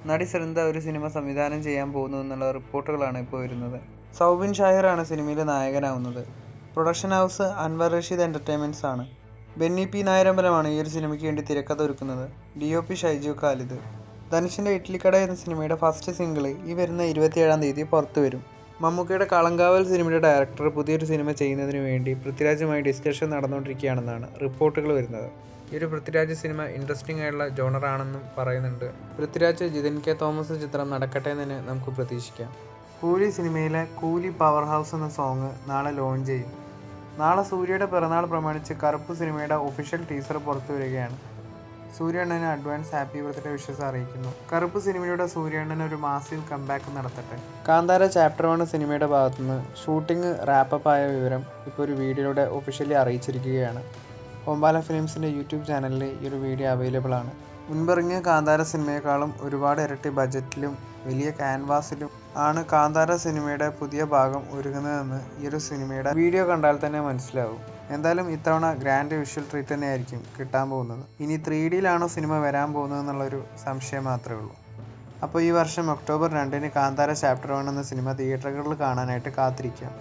നടി സൃന്ദ ഒരു സിനിമ സംവിധാനം ചെയ്യാൻ പോകുന്നു എന്നുള്ള റിപ്പോർട്ടുകളാണ് ഇപ്പോൾ വരുന്നത്. സൗബിൻ ഷാഹിറാണ് സിനിമയിലെ നായകനാവുന്നത്. Production house Anwar Rasheed entertainments ആണ്. ബെന്നി പി നായരമ്പലമാണ് ഈ ഒരു സിനിമയ്ക്ക് വേണ്ടി തിരക്കഥ ഒരുക്കുന്നത്. DOP ഷൈജു ഖാലിദ്. ധനുഷിൻ്റെ ഇഡ്ലിക്കട എന്ന സിനിമയുടെ ഫസ്റ്റ് സിംഗിള് ഈ വരുന്ന 27-ാം തീയതി പുറത്തു വരും. മമ്മൂക്കയുടെ കളങ്കാവൽ സിനിമയുടെ ഡയറക്ടർ പുതിയൊരു സിനിമ ചെയ്യുന്നതിന് വേണ്ടി പൃഥ്വിരാജുമായി ഡിസ്കഷൻ നടന്നുകൊണ്ടിരിക്കുകയാണെന്നാണ് റിപ്പോർട്ടുകൾ വരുന്നത്. ഈ ഒരു പൃഥ്വിരാജ് സിനിമ ഇൻട്രസ്റ്റിംഗ് ആയിട്ടുള്ള ജോണറാണെന്നും പറയുന്നുണ്ട്. പൃഥ്വിരാജ് ജിതിൻ കെ തോമസ് ചിത്രം നടക്കട്ടെ എന്ന് തന്നെ നമുക്ക് പ്രതീക്ഷിക്കാം. കൂലി സിനിമയിലെ കൂലി പവർ ഹൗസ് എന്ന സോങ് നാളെ ലോഞ്ച് ചെയ്യും. നാളെ സൂര്യയുടെ പിറന്നാൾ പ്രമാണിച്ച് കറുപ്പ് സിനിമയുടെ ഒഫീഷ്യൽ ടീസർ പുറത്തു വരികയാണ്. സൂര്യണ്ണന് അഡ്വാൻസ് ഹാപ്പി ബർത്ത്ഡേ വിഷസ് അറിയിക്കുന്നു. കറുപ്പ് സിനിമയുടെ സൂര്യണ്ണന് ഒരു മാസീവ് കംബാക്ക് നടത്തട്ടെ. കാന്താര ചാപ്റ്റർ 1 സിനിമയുടെ ഭാഗത്തുനിന്ന് ഷൂട്ടിംഗ് റാപ്പപ്പ് ആയ വിവരം ഇപ്പോൾ ഒരു വീഡിയോയിലൂടെ ഒഫീഷ്യലി അറിയിച്ചിരിക്കുകയാണ്. ഒമ്പാല ഫിലിംസിൻ്റെ യൂട്യൂബ് ചാനലിൽ ഈ ഒരു വീഡിയോ അവൈലബിൾ ആണ്. മുൻപിറങ്ങിയ കാന്താര സിനിമയെക്കാളും ഒരുപാട് ഇരട്ടി ബജറ്റിലും വലിയ ക്യാൻവാസിലും ആണ് കാന്താര സിനിമയുടെ പുതിയ ഭാഗം ഒരുങ്ങുന്നതെന്ന് ഈ ഒരു സിനിമയുടെ വീഡിയോ കണ്ടാൽ തന്നെ മനസ്സിലാവും. എന്തായാലും ഇത്തവണ ഗ്രാൻഡ് വിഷ്വൽ ട്രീറ്റ് തന്നെയായിരിക്കും കിട്ടാൻ പോകുന്നത്. ഇനി 3Dയിലാണോ സിനിമ വരാൻ പോകുന്നതെന്നുള്ളൊരു സംശയം മാത്രമേ ഉള്ളൂ. അപ്പോൾ ഈ വർഷം ഒക്ടോബർ 2-ന് കാന്താര ചാപ്റ്റർ 1 എന്ന സിനിമ തിയേറ്ററുകളിൽ കാണാനായിട്ട് കാത്തിരിക്കാം.